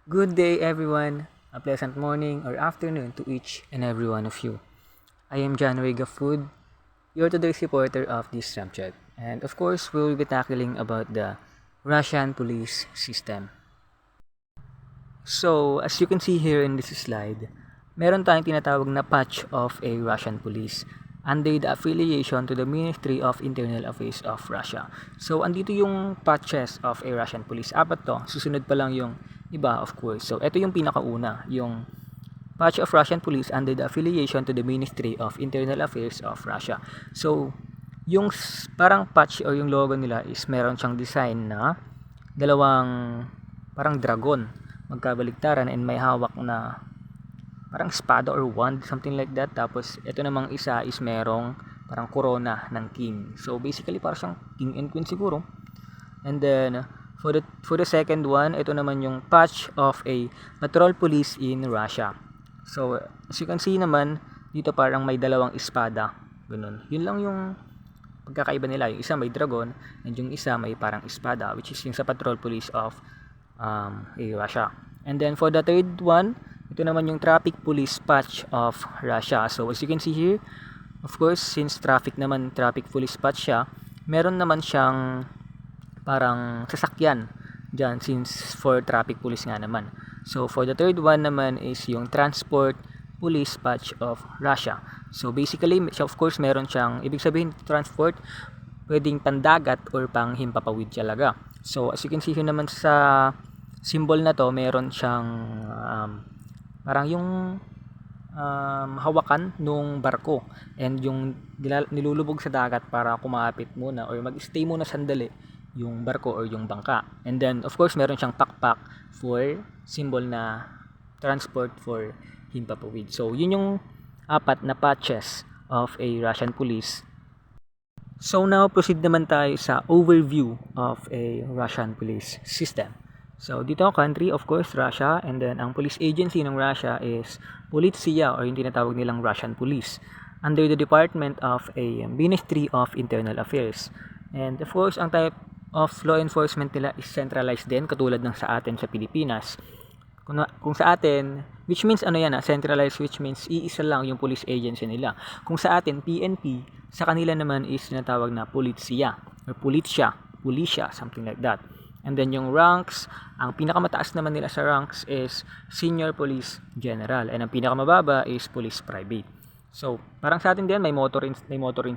Good day, everyone. A pleasant morning or afternoon to each and every one of you. I am January Gafood, your today's reporter of this subject. And of course, we will be tackling about the Russian police system. So, as you can see here in this slide, meron tayong tinatawag na patch of a Russian police under the affiliation to the Ministry of Internal Affairs of Russia. So, andito yung patches of a Russian police. Apat to. Susunod pa lang yung iba, of course. So, ito yung pinakauna, yung patch of Russian police under the affiliation to the Ministry of Internal Affairs of Russia. So, yung parang patch o yung logo nila is meron siyang design na dalawang parang dragon magkabaligtaran and may hawak na parang espada or wand, something like that. Tapos ito namang isa is merong parang corona ng king. So basically parang siyang king and queen siguro. And then for the second one, ito naman yung patch of a patrol police in Russia. So as you can see naman dito parang may dalawang espada, ganun. Yun lang yung pagkakaiba nila. Yung isa may dragon and yung isa may parang espada, which is yung sa patrol police of Russia. And then for the third one, ito naman yung traffic police patch of Russia. So as you can see here, of course, since traffic police patch siya, meron naman siyang parang sasakyan dyan since for traffic police nga naman. So for the third one naman is yung transport police patch of Russia. So basically, of course, meron siyang, ibig sabihin transport, pwedeng pandagat or pang himpapawid talaga. So as you can see here naman sa symbol na to, meron siyang parang yung hawakan nung barko and yung nilulubog sa dagat para kumapit muna or mag-stay muna sandali yung barko or yung bangka. And then of course meron siyang pakpak for symbol na transport for himpapawid. So yun yung apat na patches of a Russian police. So now proceed naman tayo sa overview of a Russian police system. So dito country, of course, Russia, and then ang police agency ng Russia is Politsia or yung tinatawag nilang Russian Police under the Department of a Ministry of Internal Affairs. And of course, ang type of law enforcement nila is centralized din katulad ng sa atin sa Pilipinas. Kung sa atin, which means ano yan centralized, which means iisa lang yung police agency nila. Kung sa atin, PNP, sa kanila naman is tinatawag na Politsia or Policia, something like that. And then yung ranks, ang pinakamataas naman nila sa ranks is Senior Police General and ang pinakamababa is Police Private. So, parang sa atin din may motto rin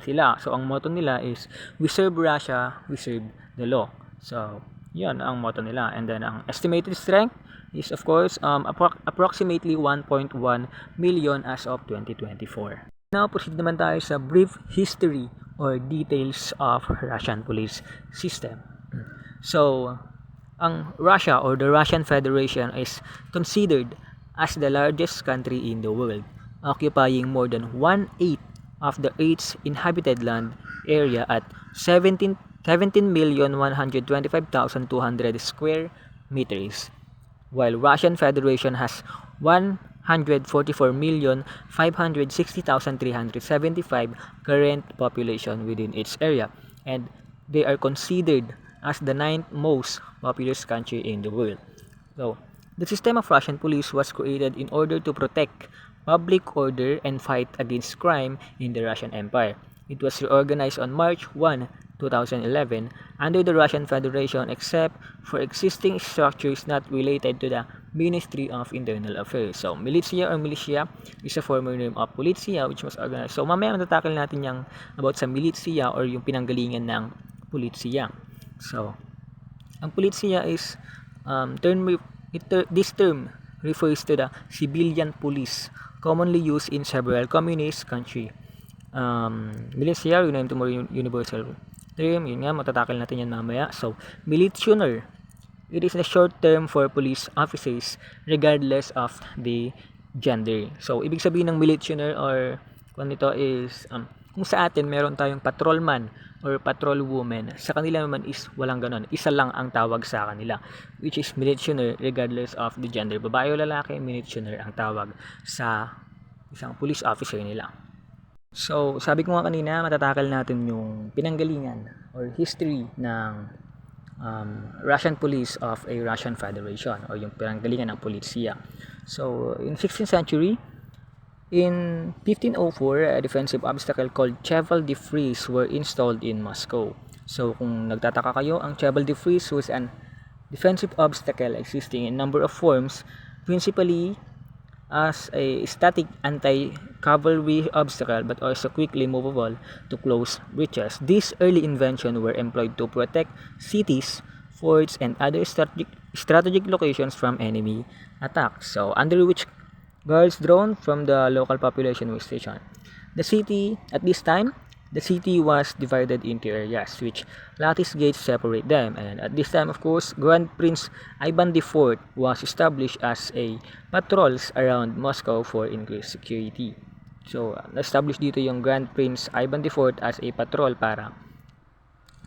sila. So, ang motto nila is we serve Russia, we serve the law. So, yun ang motto nila. And then ang estimated strength is of course approximately 1.1 million as of 2024. Now, proceed naman tayo sa brief history or details of Russian police system. So, ang Russia or the Russian Federation is considered as the largest country in the world, occupying more than 1/8 of the Earth's inhabited land area at 17,125,200 square meters, while Russian Federation has 144,560,375 current population within its area, and they are considered as the ninth most populous country in the world. So, the system of Russian police was created in order to protect public order and fight against crime in the Russian Empire. It was reorganized on March 1, 2011 under the Russian Federation except for existing structures not related to the Ministry of Internal Affairs. So, militia or militia is a former name of Politsia which was organized. So, mamaya matatakil natin yung about sa militia or yung pinanggalingan ng Politsia. So, ang Politsia is this term refers to the civilian police commonly used in several communist countries. Militia, yun na more universal term, yun nga, matatakil natin yan mamaya. So, militioner, it is the short term for police officers regardless of the gender. So, ibig sabihin ng militioner or kung ito is, kung sa atin meron tayong patrolman or patrol woman, sa kanila naman is walang ganon. Isa lang ang tawag sa kanila, which is militioner regardless of the gender. Babae o lalaki, militioner ang tawag sa isang police officer nila. So, sabi ko nga kanina, matatakal natin yung pinanggalingan or history ng Russian police of a Russian Federation or yung pinanggalingan ng polisiya. So in 16th century, in 1504, a defensive obstacle called Cheval de Frise were installed in Moscow. So kung nagtataka kayo, ang Cheval de Frise was an defensive obstacle existing in number of forms, principally as a static anti-cavalry obstacle but also quickly movable to close breaches. These early inventions were employed to protect cities, forts, and other strategic locations from enemy attacks. So under which guards drawn from the local population were stationed. The city was divided into areas which lattice gates separate them, and at this time, of course, Grand Prince Ivan IV was established as a patrols around Moscow for increased security. So na-establish dito yung Grand Prince Ivan IV as a patrol para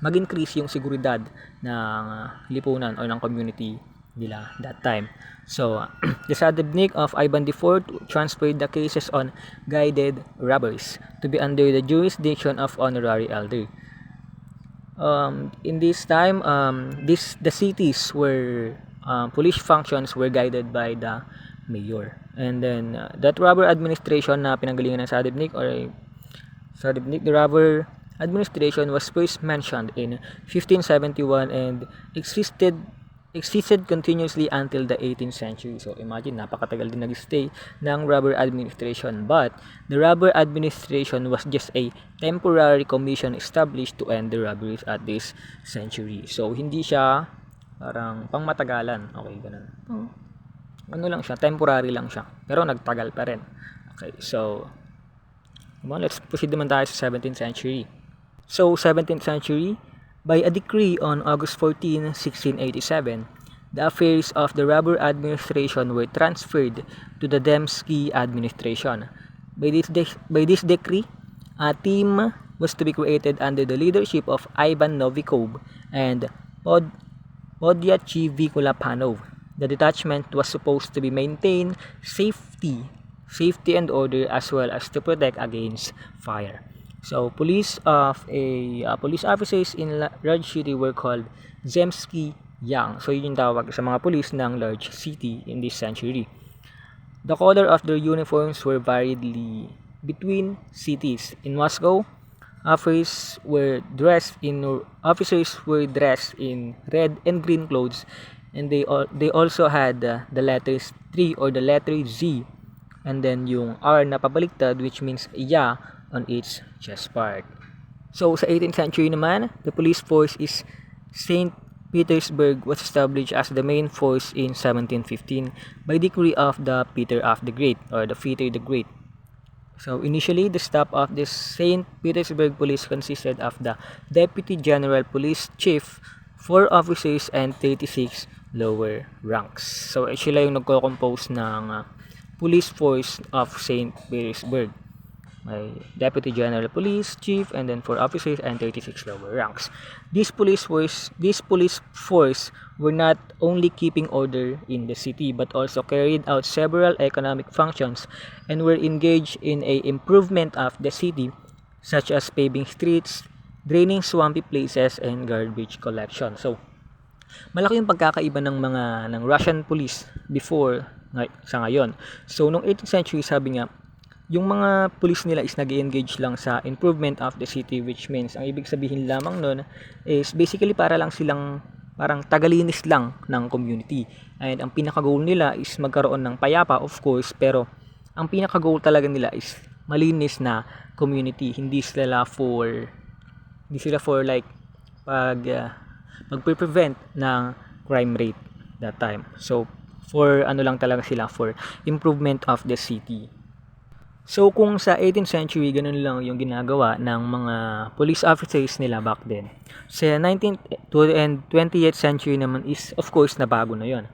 mag-increase yung seguridad ng lipunan o ng community nila that time. So, the Sadebnik of Ivan IV transferred the cases on guided robbers to be under the jurisdiction of honorary elder. In this time, the cities were police functions were guided by the mayor. And then that robber administration na pinanggalingan ng Sadebnik the robber administration was first mentioned in 1571 and existed continuously until the 18th century. So imagine, napakatagal din nag-stay ng robber administration. But the robber administration was just a temporary commission established to end the robberies at this century. So hindi siya parang pangmatagalan. Okay, ganun. Ano lang siya, temporary lang siya. Pero nagtagal pa rin. Okay, so let's proceed naman tayo sa 17th century. So 17th century, by a decree on August 14, 1687, the affairs of the robber administration were transferred to the Dembski administration. By this decree, a team was to be created under the leadership of Ivan Novikov and Podyachi Vikulapanov. The detachment was supposed to be maintain safety and order as well as to protect against fire. So, police officers in large city were called Zemsky Yang. So, yun yung tawag sa mga police ng large city in this century. The color of their uniforms were variedly between cities. In Moscow, officers were dressed in red and green clothes, and they also had the letters 3 or the letter Z, and then yung R na pabaliktad, which means ya on its chest part. So sa 18th century naman, the police force is St. Petersburg was established as the main force in 1715 by decree of the Peter the Great. So initially, the staff of the St. Petersburg police consisted of the Deputy General Police Chief, 4 officers, and 36 lower ranks. So sila yung nagko-compose ng police force of St. Petersburg. May Deputy General Police Chief and then 4 officers and 36 lower ranks. This police force were not only keeping order in the city but also carried out several economic functions and were engaged in a improvement of the city, such as paving streets, draining swampy places, and garbage collection. So malaki yung pagkakaiba ng Russian police before sa ngayon. So nung 18th century, sabi nga, yung mga police nila is nag-engage lang sa improvement of the city, which means ang ibig sabihin lamang nun is basically para lang silang parang tagalinis lang ng community. And ang pinaka-goal nila is magkaroon ng payapa, of course, pero ang pinaka-goal talaga nila is malinis na community. Hindi sila for like magpe-prevent ng crime rate that time. So for ano lang talaga sila, for improvement of the city. So kung sa 18th century, ganun lang yung ginagawa ng mga police officers nila back then. Sa 19th and 20th century naman is of course nabago na yon.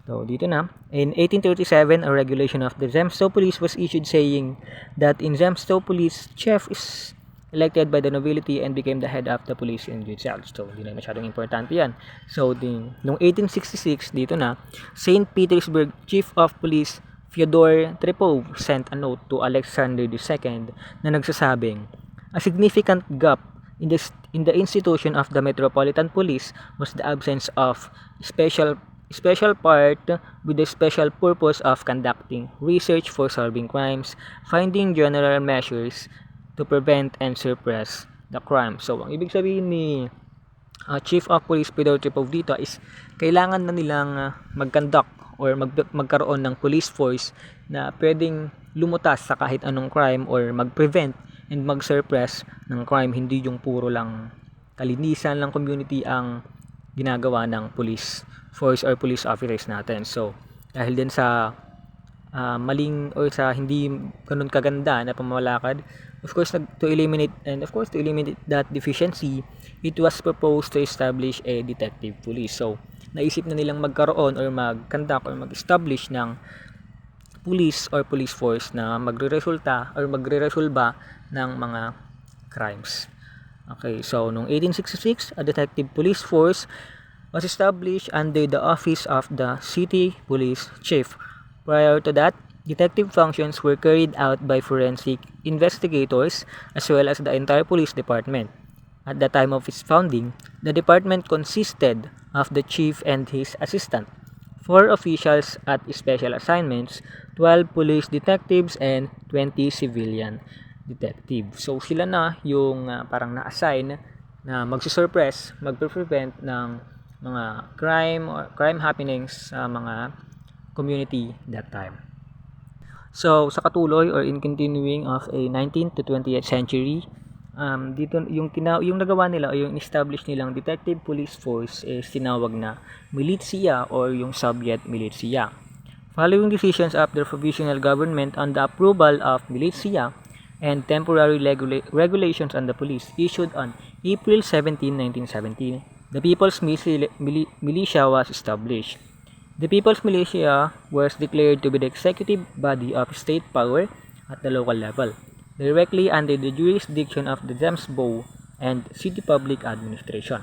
So dito na, in 1837, a regulation of the Zemstvo police was issued saying that in Zemstvo police, chief is elected by the nobility and became the head of the police in itself. So hindi na masyadong importante yan. So nung 1866, dito na, St. Petersburg Chief of Police Fyodor Trepov sent a note to Alexander II na nagsasabing, a significant gap in the institution of the Metropolitan Police was the absence of special part with the special purpose of conducting research for solving crimes, finding general measures to prevent and suppress the crime. So, ang ibig sabihin ni Chief of Police Pedro Tripov dito is kailangan na nilang mag-conduct or magkaroon ng police force na pwedeng lumutas sa kahit anong crime or mag-prevent and mag-suppress ng crime, hindi yung puro lang kalinisan ng community ang ginagawa ng police force or police officers natin. So, dahil din sa maling or sa hindi ganun kaganda na pamamalakad, of course to eliminate that deficiency, it was proposed to establish a detective police. So, naisip na nilang magkaroon or mag-conduct or mag-establish ng police or police force na magre-resulta or magre-resolba ng mga crimes. Okay, so noong 1866, a detective police force was established under the office of the city police chief. Prior to that, detective functions were carried out by forensic investigators as well as the entire police department. At the time of its founding, the department consisted of the chief and his assistant, 4 officials at special assignments, 12 police detectives, and 20 civilian detectives. So sila na yung parang na-assign na magsusuppress, magpe-prevent ng mga crime or crime happenings sa mga community that time. So sa katuloy or in continuing of a 19th to 20th century, dito yung nagawa nila o yung establish nilang detective police force is tinawag na militia or yung Soviet militia. Following decisions of the provisional government on the approval of militia and temporary regulations on the police issued on April 17, 1917, the People's Militia was established. The People's Militia was declared to be the executive body of state power at the local level, directly under the jurisdiction of the Zemstvo and City Public Administration.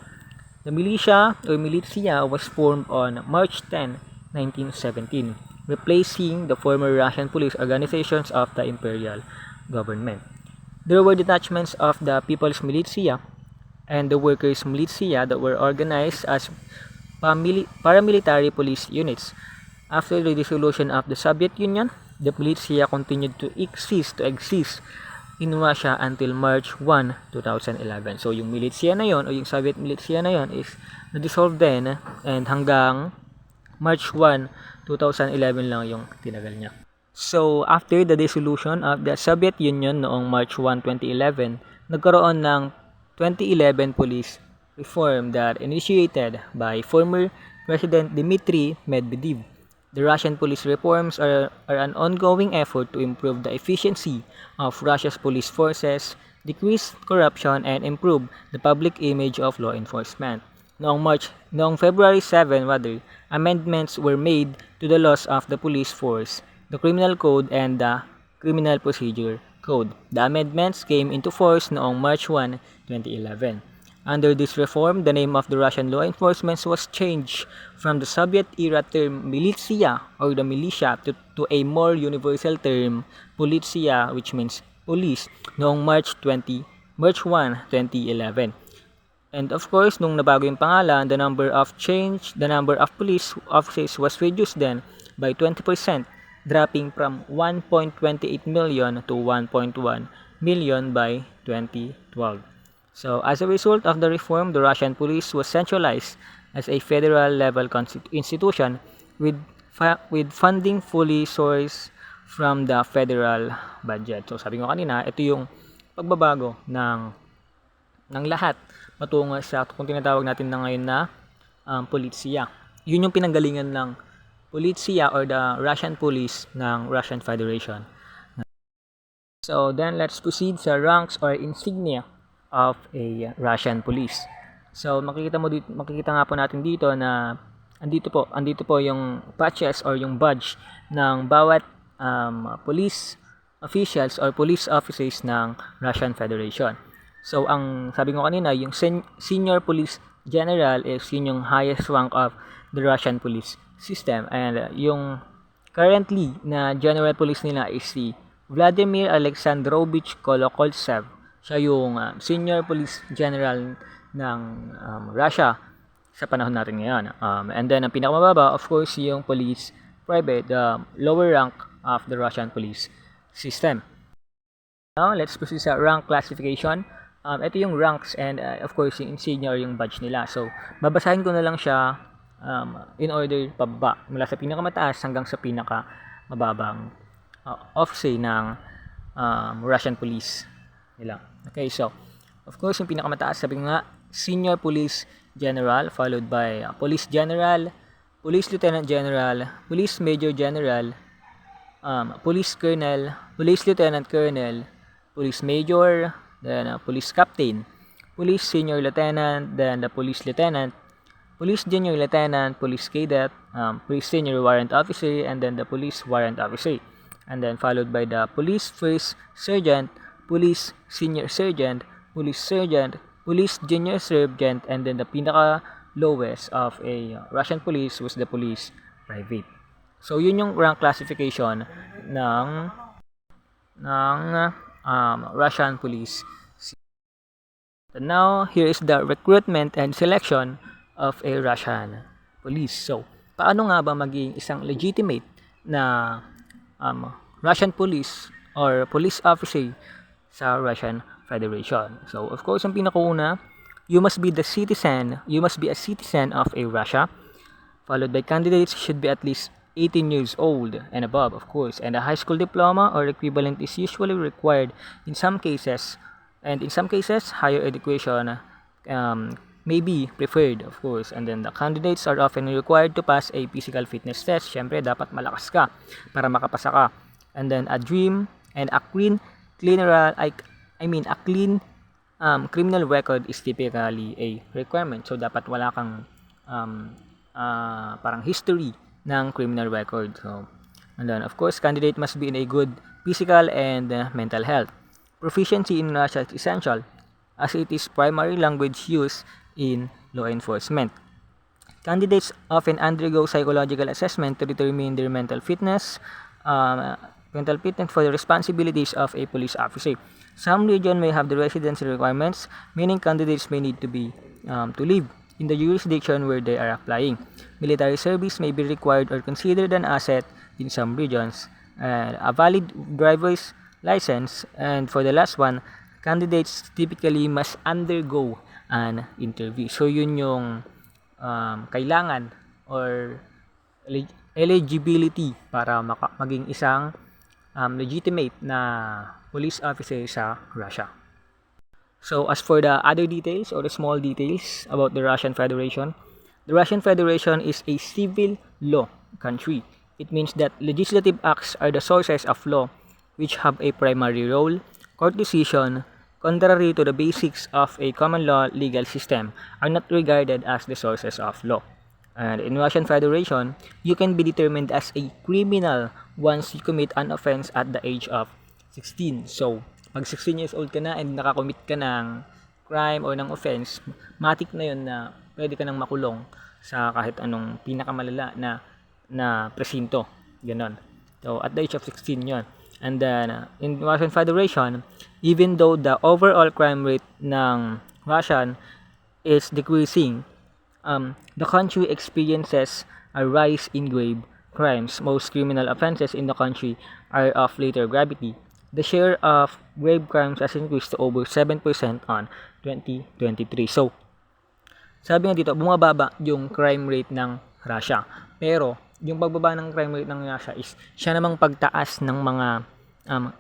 The militia or militia was formed on March 10, 1917, replacing the former Russian police organizations of the imperial government. There were detachments of the People's Militia and the Workers' Militia that were organized as paramilitary police units. After the dissolution of the Soviet Union, the militia continued to exist in Russia until March 1, 2011. So yung militia na yon o yung Soviet militia na yon is na-dissolve din and hanggang March 1, 2011 lang yung tinagal niya. So after the dissolution of the Soviet Union noong March 1, 2011, nagkaroon ng 2011 police reform that initiated by former President Dmitry Medvedev. The Russian police reforms are an ongoing effort to improve the efficiency of Russia's police forces, decrease corruption, and improve the public image of law enforcement. Noong February 7, amendments were made to the laws of the police force, the Criminal Code, and the Criminal Procedure Code. The amendments came into force noong March 1, 2011. Under this reform, the name of the Russian law enforcement was changed from the Soviet-era term militia or the militia to a more universal term politia, which means police, noong March 1, 2011. And of course, nung nabago yung pangalan, the number of police officers was reduced then by 20%, dropping from 1.28 million to 1.1 million by 2012. So, as a result of the reform, the Russian police was centralized as a federal-level institution with funding fully sourced from the federal budget. So, sabi ko kanina, ito yung pagbabago ng lahat patungo sa kung tinatawag natin na ngayon na policia. Yun yung pinanggalingan ng policia or the Russian police ng Russian Federation. So, then let's proceed sa ranks or insignia of a Russian police. So makikita nga po natin dito na andito po yung patches or yung badge ng bawat police officials or police officers ng Russian Federation. So ang sabi ko kanina, yung senior police general is yun yung highest rank of the Russian police system, and yung currently na general police nila is si Vladimir Alexandrovich Kolokoltsev. Siya yung senior police general ng Russia sa panahon natin ngayon. And then, ang pinakamababa, of course, yung police private, the lower rank of the Russian police system. Now, let's proceed sa rank classification. Ito yung ranks and of course, yung senior yung badge nila. So, babasahin ko na lang siya in order pababa. Mula sa pinakamataas hanggang sa pinakamababang officer ng Russian police nila. Okay, so, of course, yung pinakamataas, sabi nga, Senior Police General, followed by Police General, Police Lieutenant General, Police Major General, Police Colonel, Police Lieutenant Colonel, Police Major, then Police Captain, Police Senior Lieutenant, then the Police Lieutenant, Police Junior Lieutenant, Police Cadet, Police Senior Warrant Officer, and then the Police Warrant Officer. And then followed by the Police First Sergeant, Police Senior Sergeant, Police Sergeant, Police Junior Sergeant, and then the pinaka lowest of a Russian police was the Police Private. So yun yung rank classification ng Russian police. And now here is the recruitment and selection of a Russian police. So paano nga ba maging isang legitimate na Russian police or police officer sa Russian Federation? So, of course, ang pinakauna, you must be a citizen of a Russia, followed by candidates should be at least 18 years old and above, of course, and a high school diploma or equivalent is usually required in some cases, and in some cases, higher education may be preferred, of course. And then the candidates are often required to pass a physical fitness test. Syempre, dapat malakas ka para makapasa ka. And then a dream and a clean criminal record is typically a requirement. So, dapat wala kang parang history ng criminal record. So, and then, of course, candidate must be in a good physical and mental health. Proficiency in Russia is essential as it is primary language used in law enforcement. Candidates often undergo psychological assessment to determine their mental fitness for the responsibilities of a police officer. Some region may have the residency requirements, meaning candidates may need to live in the jurisdiction where they are applying. Military service may be required or considered an asset in some regions. A valid driver's license, and for the last one, candidates typically must undergo an interview. So yun yung kailangan or eligibility para maging isang legitimate na police officer sa Russia. So as for the other details or the small details about the Russian Federation is a civil law country. It means that legislative acts are the sources of law which have a primary role. Court decision, contrary to the basics of a common law legal system, are not regarded as the sources of law. And in Russian Federation, you can be determined as a criminal once you commit an offense at the age of 16. So, pag 16 years old ka na and nakakommit ka ng crime or ng offense, matik na yun na pwede ka nang makulong sa kahit anong pinakamalala na presinto. Ganon. So, at the age of 16 yun. And then, in Russian Federation, even though the overall crime rate ng Russian is decreasing, the country experiences a rise in grave crimes. Most criminal offenses in the country are of later gravity. The share of grave crimes has increased to over 7% on 2023. So, sabi nga dito, bumababa yung crime rate ng Russia. Pero, yung pagbaba ng crime rate ng Russia is siya namang pagtaas ng mga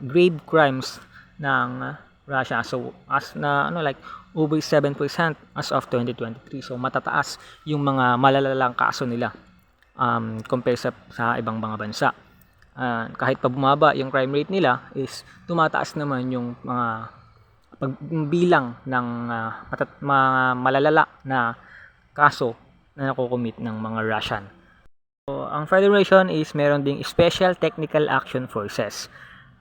grave crimes ng Russia. So, as na over 7% as of 2023. So, matataas yung mga malalalang kaso nila compare sa ibang mga bansa. Kahit pa bumaba yung crime rate nila is tumataas naman yung mga pagbilang ng mga malalala na kaso na nakukumit ng mga Russian. So, ang Federation is meron ding Special Technical Action Forces.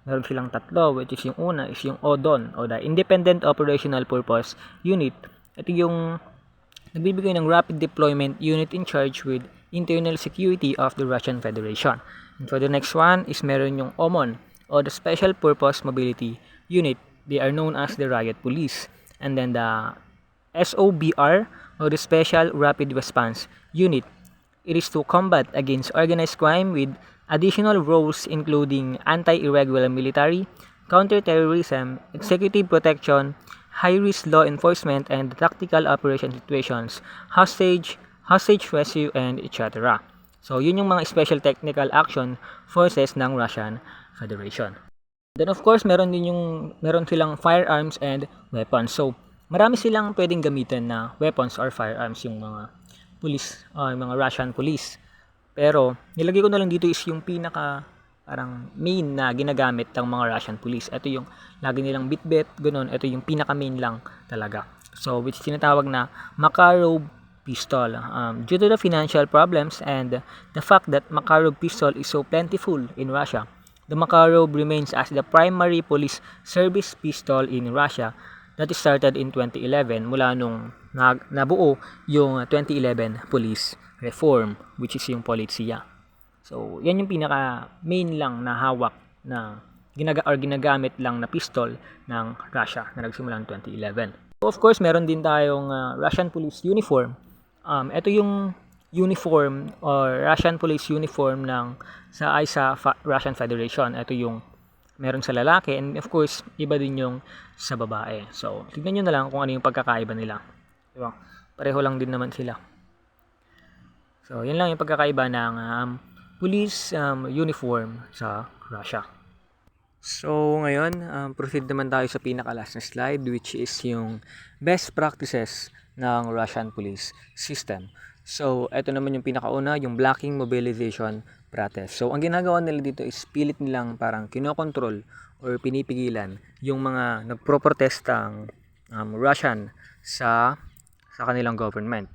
Meron silang tatlo, which is yung una is yung ODON o the Independent Operational Purpose Unit. Ito yung nagbibigay ng rapid deployment unit in charge with internal security of the Russian Federation. And for the next one is meron yung OMON o the Special Purpose Mobility Unit. They are known as the riot police. And then the SOBR, or the Special Rapid Response Unit. It is to combat against organized crime with additional roles including anti-irregular military, counterterrorism, executive protection, high-risk law enforcement and tactical operation situations, hostage rescue, and etc. So, yun yung mga special technical action forces ng Russian Federation. Then of course, meron silang firearms and weapons. So, marami silang pwedeng gamitin na weapons or firearms yung mga police, mga Russian police. Pero nilagay ko na lang dito is yung pinaka parang main na ginagamit ng mga Russian police. Ito yung lagi nilang bitbit, ganun. Ito yung pinaka main lang talaga. So, which tinatawag na Makarov pistol. Due to the financial problems and the fact that Makarov pistol is so plentiful in Russia, the Makarov remains as the primary police service pistol in Russia that started in 2011 mula nung nabuo yung 2011 police reform, which is yung Politsia. So, yan yung pinaka main lang na hawak na ginagamit lang na pistol ng Russia na nagsimula ng 2011. So, of course, meron din tayong Russian police uniform. Ito yung uniform or Russian police uniform ng sa Russian Federation. Ito yung meron sa lalaki and of course iba din yung sa babae. So tignan nyo na lang kung ano yung pagkakaiba nila, diba? Pareho lang din naman sila. So yun lang yung pagkakaiba ng police uniform sa Russia. So ngayon proceed naman tayo sa pinaka-last na slide, which is yung best practices ng Russian police system. So, ito naman yung pinakauna, yung blocking mobilization protest. So, ang ginagawa nila dito is pilit nilang parang kinokontrol or pinipigilan yung mga nagproprotestang Russian sa kanilang government.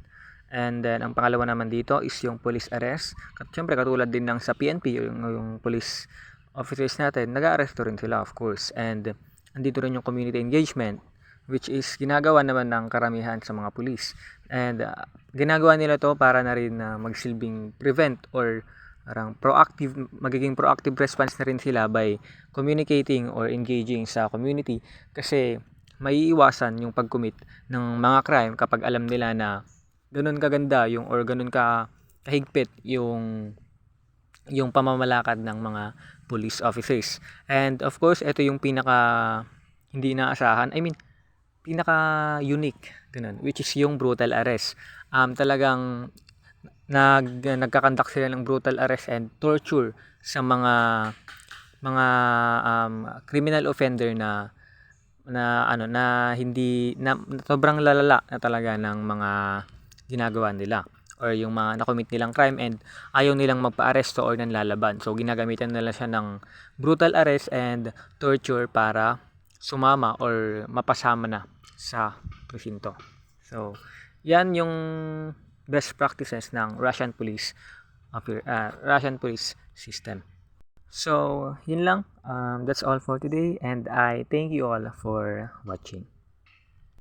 And then, ang pangalawa naman dito is yung police arrest. Siyempre, katulad din ng sa PNP, yung police officers natin, nag-aaresto rin sila, of course. And, andito rin yung community engagement, which is ginagawa naman ng karamihan sa mga police. And ginagawa nila to para na rin magsilbing prevent or parang magiging proactive response na rin sila by communicating or engaging sa community, kasi maiiwasan yung pag-commit ng mga crime kapag alam nila na ganun kaganda yung or ganun kahigpit yung pamamalakad ng mga police officers. And of course, ito yung pinaka hindi inaasahan. Pinaka-unique, ganun, which is yung brutal arrest. Talagang nagkakandak sila ng brutal arrest and torture sa mga criminal offender na hindi na sobrang lalala na talaga ng mga ginagawa nila or yung mga nakomit nilang crime and ayaw nilang magpa-aresto or nanlalaban. So ginagamitan nila siya ng brutal arrest and torture para sumama or mapasama na sa presinto. So, yan yung best practices ng Russian police system. So, yun lang. That's all for today and I thank you all for watching.